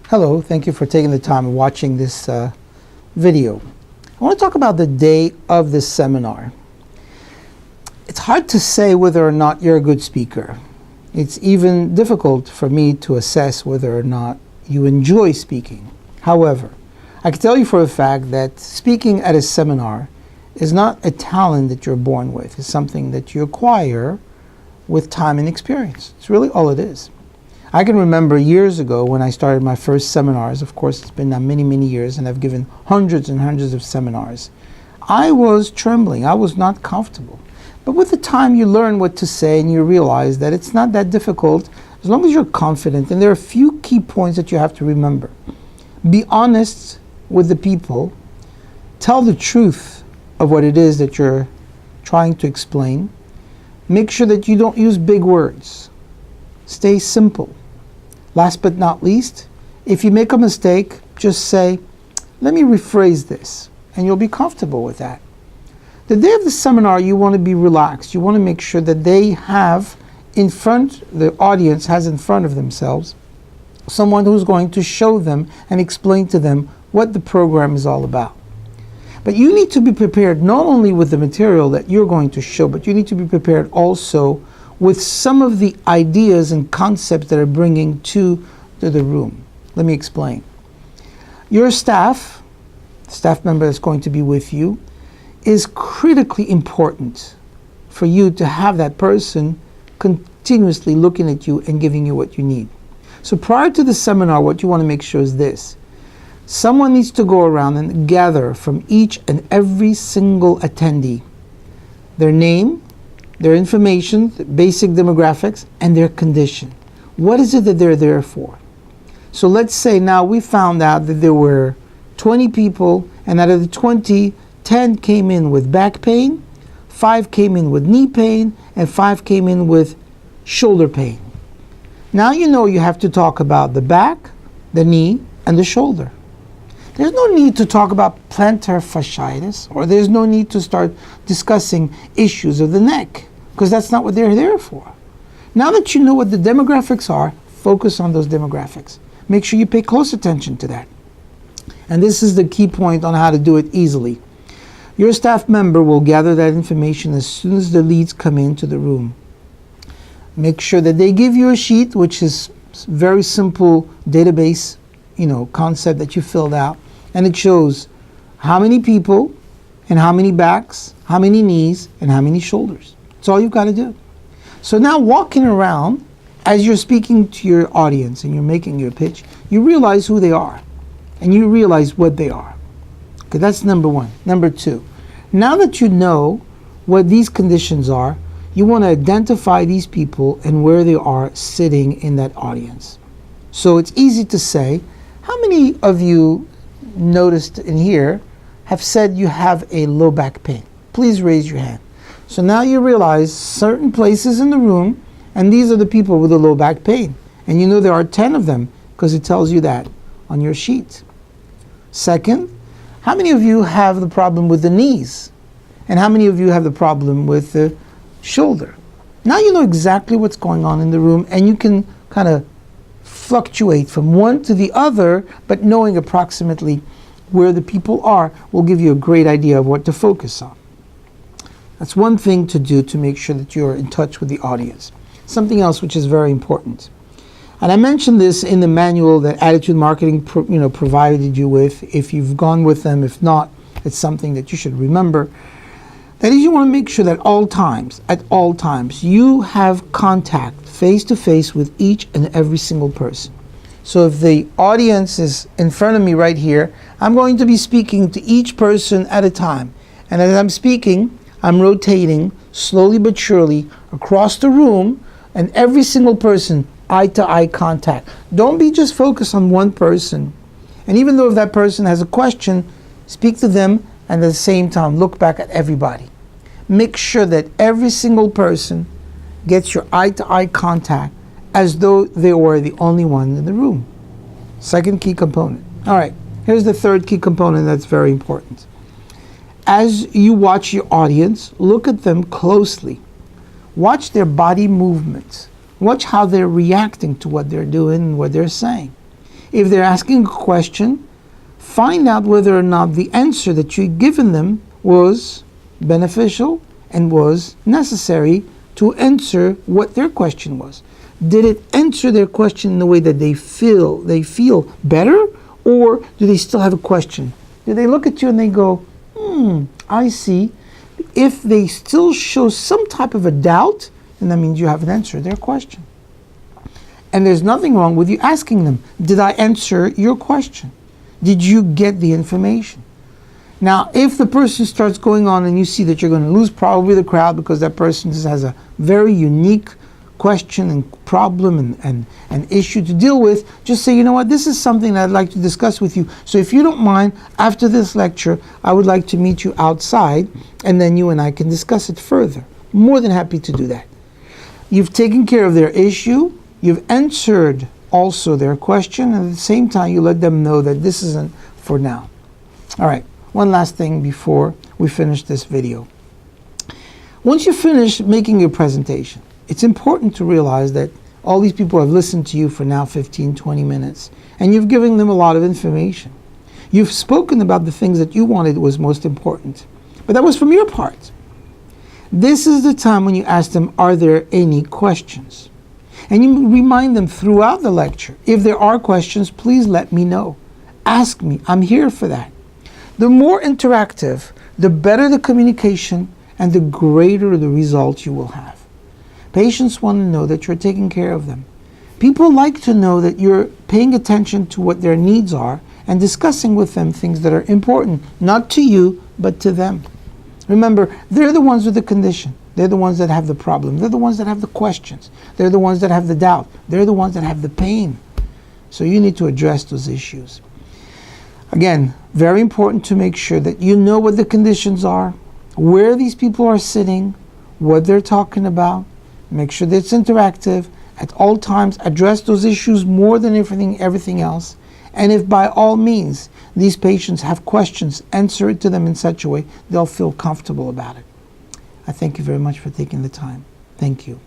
Hello, thank you for taking the time and watching this video. I want to talk about the day of the seminar. It's hard to say whether or not you're a good speaker. It's even difficult for me to assess whether or not you enjoy speaking. However, I can tell you for a fact that speaking at a seminar is not a talent that you're born with. It's something that you acquire with time and experience. It's really all it is. I can remember years ago when I started my first seminars. Of course, it's been now many, many years, and I've given hundreds and hundreds of seminars. I was trembling. I was not comfortable. But with the time, you learn what to say, and you realize that it's not that difficult as long as you're confident. And there are a few key points that you have to remember. Be honest with the people. Tell the truth of what it is that you're trying to explain. Make sure that you don't use big words. Stay simple. Last but not least, if you make a mistake, just say, let me rephrase this, and you'll be comfortable with that. The day of the seminar, you want to be relaxed. You want to make sure that they have in front, the audience has in front of themselves, someone who's going to show them and explain to them what the program is all about. But you need to be prepared not only with the material that you're going to show, but you need to be prepared also with some of the ideas and concepts that are bringing to the room. Let me explain. Your staff member that's going to be with you, is critically important for you to have that person continuously looking at you and giving you what you need. So prior to the seminar, what you want to make sure is this. Someone needs to go around and gather from each and every single attendee their name, their information, the basic demographics, and their condition. What is it that they're there for? So let's say now we found out that there were 20 people, and out of the 20, 10 came in with back pain, 5 came in with knee pain, and 5 came in with shoulder pain. Now you know you have to talk about the back, the knee, and the shoulder. There's no need to talk about plantar fasciitis, or there's no need to start discussing issues of the neck, because that's not what they're there for. Now that you know what the demographics are, focus on those demographics. Make sure you pay close attention to that. And this is the key point on how to do it easily. Your staff member will gather that information as soon as the leads come into the room. Make sure that they give you a sheet, which is very simple database, concept that you filled out, and it shows how many people and how many backs, how many knees, and how many shoulders. That's all you've got to do. So now walking around, as you're speaking to your audience and you're making your pitch, you realize who they are and you realize what they are. Okay, that's number one. Number two, now that you know what these conditions are, you want to identify these people and where they are sitting in that audience. So it's easy to say, how many of you noticed in here have said you have a low back pain? Please raise your hand. So now you realize certain places in the room, and these are the people with the low back pain. And you know there are 10 of them because it tells you that on your sheet. Second, how many of you have the problem with the knees? And how many of you have the problem with the shoulder? Now you know exactly what's going on in the room, and you can kind of fluctuate from one to the other, but knowing approximately where the people are will give you a great idea of what to focus on. That's one thing to do to make sure that you're in touch with the audience. Something else which is very important. And I mentioned this in the manual that Attitude Marketing provided you with. If you've gone with them, if not, it's something that you should remember. That is, you want to make sure that at all times, you have contact face-to-face with each and every single person. So if the audience is in front of me right here, I'm going to be speaking to each person at a time. And as I'm speaking, I'm rotating slowly but surely across the room, and every single person, eye-to-eye contact. Don't be just focused on one person. And even though if that person has a question, speak to them, and at the same time, look back at everybody. Make sure that every single person gets your eye-to-eye contact as though they were the only one in the room. Second key component. All right, here's the third key component that's very important. As you watch your audience, look at them closely. Watch their body movements. Watch how they're reacting to what they're doing and what they're saying. If they're asking a question, find out whether or not the answer that you've given them was beneficial and was necessary to answer what their question was. Did it answer their question in the way that they feel better, or do they still have a question? Do they look at you and they go, I see. If they still show some type of a doubt, then that means you haven't answered their question. And there's nothing wrong with you asking them, did I answer your question? Did you get the information? Now, if the person starts going on and you see that you're going to lose probably the crowd because that person just has a very unique question and problem and issue to deal with, just say, you know what, this is something that I'd like to discuss with you. So if you don't mind, after this lecture, I would like to meet you outside, and then you and I can discuss it further. More than happy to do that. You've taken care of their issue, you've answered also their question, and at the same time you let them know that this isn't for now. All right, one last thing before we finish this video. Once you finish making your presentation, it's important to realize that all these people have listened to you for now 15, 20 minutes, and you've given them a lot of information. You've spoken about the things that you wanted was most important, but that was from your part. This is the time when you ask them, are there any questions? And you remind them throughout the lecture, if there are questions, please let me know. Ask me, I'm here for that. The more interactive, the better the communication and the greater the result you will have. Patients want to know that you're taking care of them. People like to know that you're paying attention to what their needs are and discussing with them things that are important, not to you, but to them. Remember, they're the ones with the condition. They're the ones that have the problem. They're the ones that have the questions. They're the ones that have the doubt. They're the ones that have the pain. So you need to address those issues. Again, very important to make sure that you know what the conditions are, where these people are sitting, what they're talking about. Make sure that it's interactive. At all times, address those issues more than everything else. And if by all means these patients have questions, answer it to them in such a way they'll feel comfortable about it. I thank you very much for taking the time. Thank you.